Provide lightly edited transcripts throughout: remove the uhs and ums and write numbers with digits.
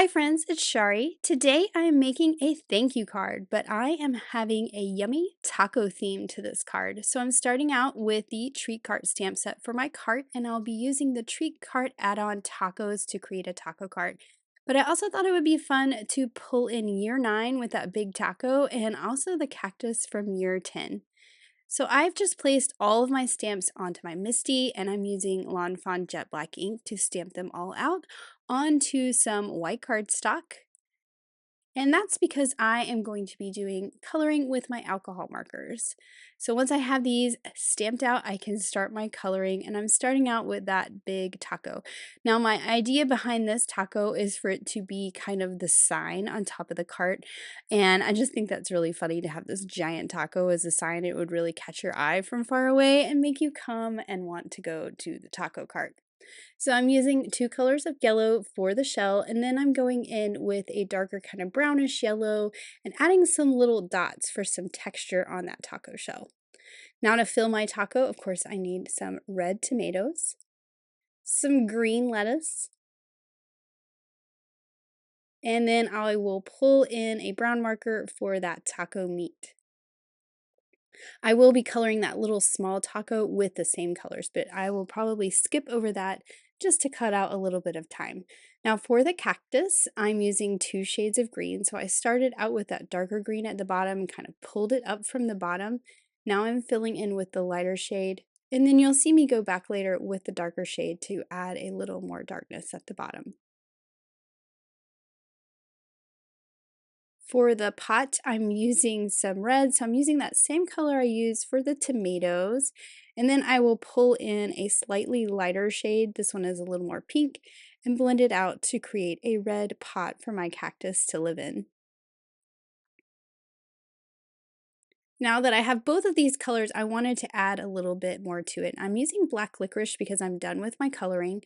Hi friends, it's Shari. Today I am making a thank you card, but I am having a yummy taco theme to this card. So I'm starting out with the treat cart stamp set for my cart, and I'll be using the treat cart add-on tacos to create a taco cart. But I also thought it would be fun to pull in year 9 with that big taco and also the cactus from year 10. So I've just placed all of my stamps onto my Misty, and I'm using lawnfawn jet black ink to stamp them all out onto some white cardstock. And that's because I am going to be doing coloring with my alcohol markers. So once I have these stamped out, I can start my coloring, and I'm starting out with that big taco. Now my idea behind this taco is for it to be kind of the sign on top of the cart, and I just think that's really funny to have this giant taco as a sign. It would really catch your eye from far away and make you come and want to go to the taco cart. So I'm using two colors of yellow for the shell, and then I'm going in with a darker kind of brownish yellow and adding some little dots for some texture on that taco shell. Now to fill my taco, of course, I need some red tomatoes, some green lettuce, and then I will pull in a brown marker for that taco meat. I will be coloring that little small taco with the same colors, but I will probably skip over that just to cut out a little bit of time. Now for the cactus, I'm using two shades of green. So I started out with that darker green at the bottom and kind of pulled it up from the bottom. Now I'm filling in with the lighter shade, and then you'll see me go back later with the darker shade to add a little more darkness at the bottom. For the pot, I'm using some red, so I'm using that same color I used for the tomatoes. And then I will pull in a slightly lighter shade, this one is a little more pink, and blend it out to create a red pot for my cactus to live in. Now that I have both of these colors, I wanted to add a little bit more to it. I'm using black licorice because I'm done with my coloring.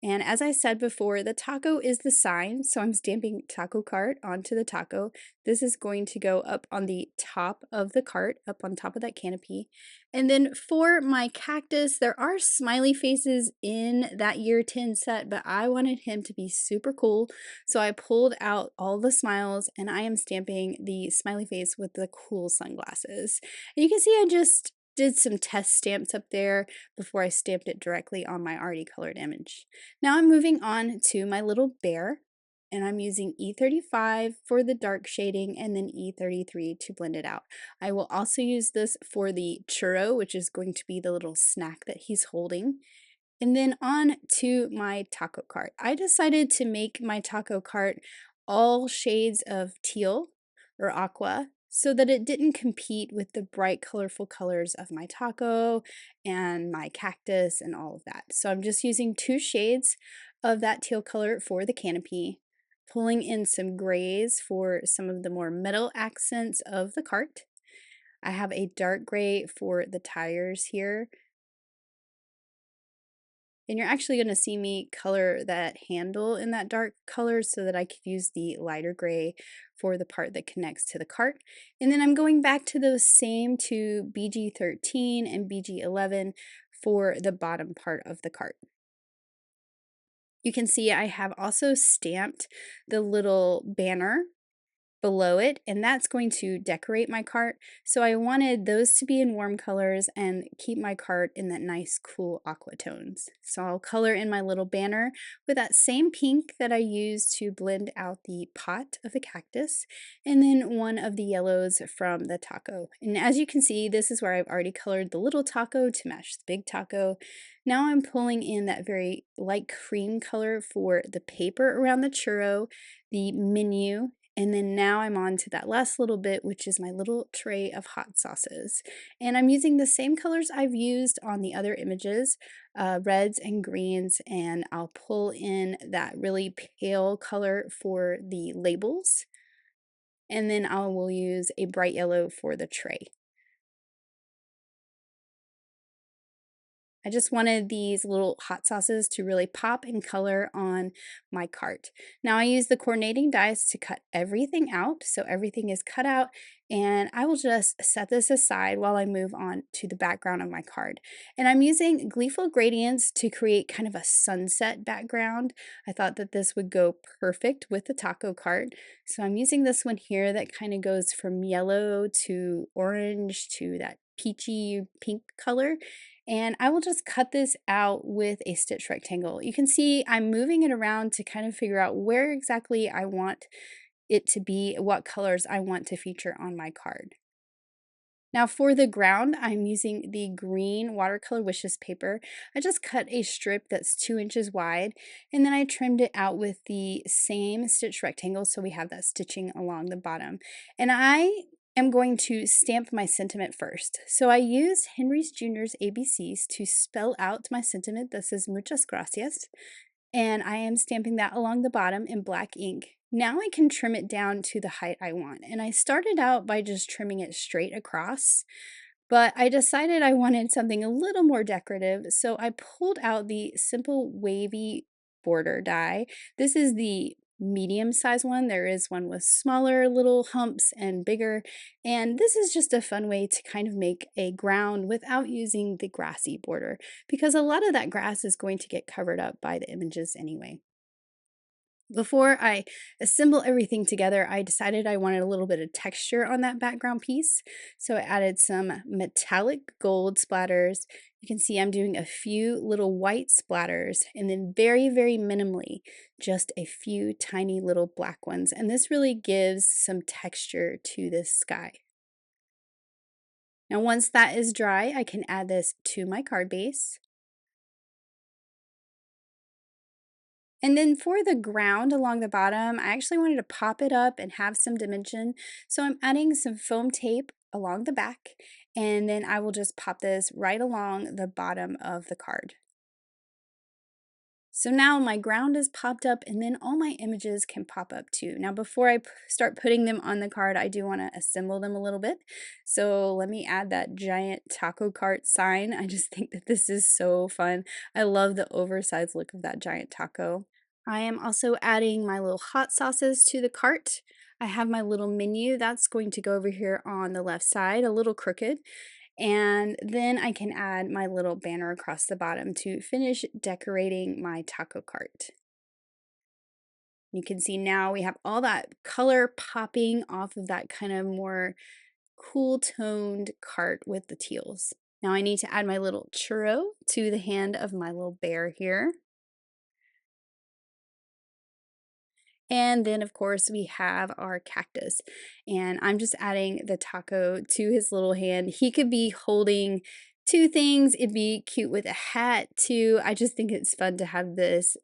And as I said before, the taco is the sign, so I'm stamping taco cart onto the taco. This is going to go up on the top of the cart, up on top of that canopy. And then for my cactus, there are smiley faces in that year 10 set, but I wanted him to be super cool, so I pulled out all the smiles, and I am stamping the smiley face with the cool sunglasses. And you can see I just did some test stamps up there before I stamped it directly on my already colored image. Now I'm moving on to my little bear, and I'm using E35 for the dark shading and then E33 to blend it out. I will also use this for the churro, which is going to be the little snack that he's holding. And then on to my taco cart. I decided to make my taco cart all shades of teal or aqua so that it didn't compete with the bright colorful colors of my taco and my cactus and all of that. So I'm just using two shades of that teal color for the canopy, pulling in some grays for some of the more metal accents of the cart. I have a dark gray for the tires here, and you're actually going to see me color that handle in that dark color so that I could use the lighter gray for the part that connects to the cart. And then I'm going back to those same two BG13 and BG11 for the bottom part of the cart. You can see I have also stamped the little banner below it, and that's going to decorate my cart. So I wanted those to be in warm colors and keep my cart in that nice cool aqua tones. So I'll color in my little banner with that same pink that I used to blend out the pot of the cactus, and then one of the yellows from the taco. And as you can see, this is where I've already colored the little taco to match the big taco. Now I'm pulling in that very light cream color for the paper around the churro, the menu, and then now I'm on to that last little bit, which is my little tray of hot sauces. And I'm using the same colors I've used on the other images, reds and greens, and I'll pull in that really pale color for the labels. And then I will use a bright yellow for the tray. I just wanted these little hot sauces to really pop in color on my cart. Now I use the coordinating dies to cut everything out, so everything is cut out, And I will just set this aside while I move on to the background of my card. And I'm using Gleeful gradients to create kind of a sunset background. I thought that this would go perfect with the taco card. So I'm using this one here that kind of goes from yellow to orange to that peachy pink color. And I will just cut this out with a stitch rectangle. You can see I'm moving it around to kind of figure out where exactly I want it to be, what colors I want to feature on my card. Now for the ground, I'm using the green watercolor wishes paper. I just cut a strip that's 2 inches wide, and then I trimmed it out with the same stitch rectangle so we have that stitching along the bottom. And I am going to stamp my sentiment first. So I used Henry's Jr.'s ABCs to spell out my sentiment. This is muchas gracias, and I am stamping that along the bottom in black ink. Now I can trim it down to the height I want, and I started out by just trimming it straight across, but I decided I wanted something a little more decorative, so I pulled out the simple wavy border die. This is the medium size one. There is one with smaller little humps and bigger, and this is just a fun way to kind of make a ground without using the grassy border, because a lot of that grass is going to get covered up by the images anyway. Before I assemble everything together, I decided I wanted a little bit of texture on that background piece. So I added some metallic gold splatters. You can see I'm doing a few little white splatters and then very, very minimally, just a few tiny little black ones. And this really gives some texture to this sky. Now, once that is dry, I can add this to my card base. And then for the ground along the bottom, I actually wanted to pop it up and have some dimension. So I'm adding some foam tape along the back, and then I will just pop this right along the bottom of the card. So now my ground is popped up and then all my images can pop up too. Now before I start putting them on the card, I do want to assemble them a little bit. So let me add that giant taco cart sign. I just think that this is so fun. I love the oversized look of that giant taco. I am also adding my little hot sauces to the cart. I have my little menu that's going to go over here on the left side, a little crooked. And then I can add my little banner across the bottom to finish decorating my taco cart. You can see now we have all that color popping off of that kind of more cool toned cart with the teals. Now I need to add my little churro to the hand of my little bear here. And then, of course, we have our cactus. And I'm just adding the taco to his little hand. He could be holding two things. It'd be cute with a hat, too. I just think it's fun to have this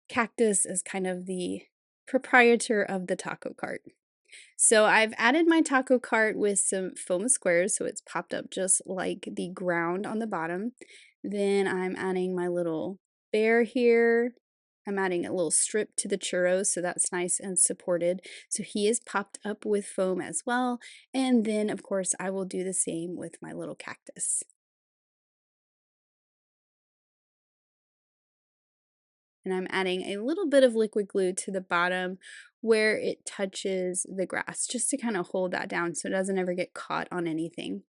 cactus as kind of the proprietor of the taco cart. So I've added my taco cart with some foam squares, so it's popped up just like the ground on the bottom. Then I'm adding my little bear here. I'm adding a little strip to the churros, so that's nice and supported. So he is popped up with foam as well. And then, of course, I will do the same with my little cactus. And I'm adding a little bit of liquid glue to the bottom where it touches the grass, just to kind of hold that down so it doesn't ever get caught on anything.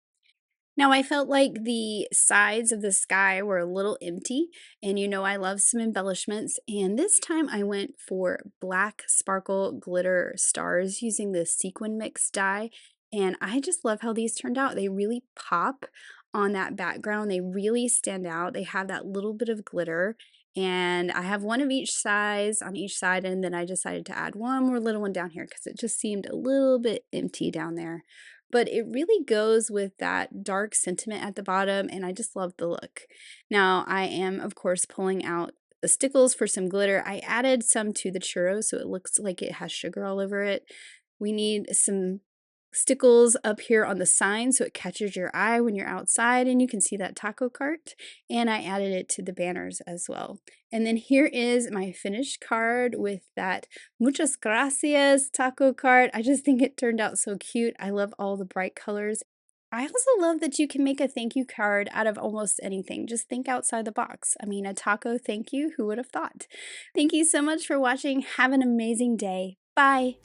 Now, I felt like the sides of the sky were a little empty, and you know I love some embellishments, and this time I went for black sparkle glitter stars using the sequin mix die, and I just love how these turned out. They really pop on that background. They really stand out. They have that little bit of glitter, and I have one of each size on each side, and then I decided to add one more little one down here because it just seemed a little bit empty down there, but it really goes with that dark sentiment at the bottom, and I just love the look. Now, I am, of course, pulling out the stickles for some glitter. I added some to the churro so it looks like it has sugar all over it. We need some stickles up here on the sign so it catches your eye when you're outside and you can see that taco cart, and I added it to the banners as well. And then here is my finished card with that muchas gracias taco cart. I just think it turned out so cute. I love all the bright colors. I also love that you can make a thank you card out of almost anything. Just think outside the box. I mean, a taco thank you, who would have thought? Thank you so much for watching. Have an amazing day. Bye.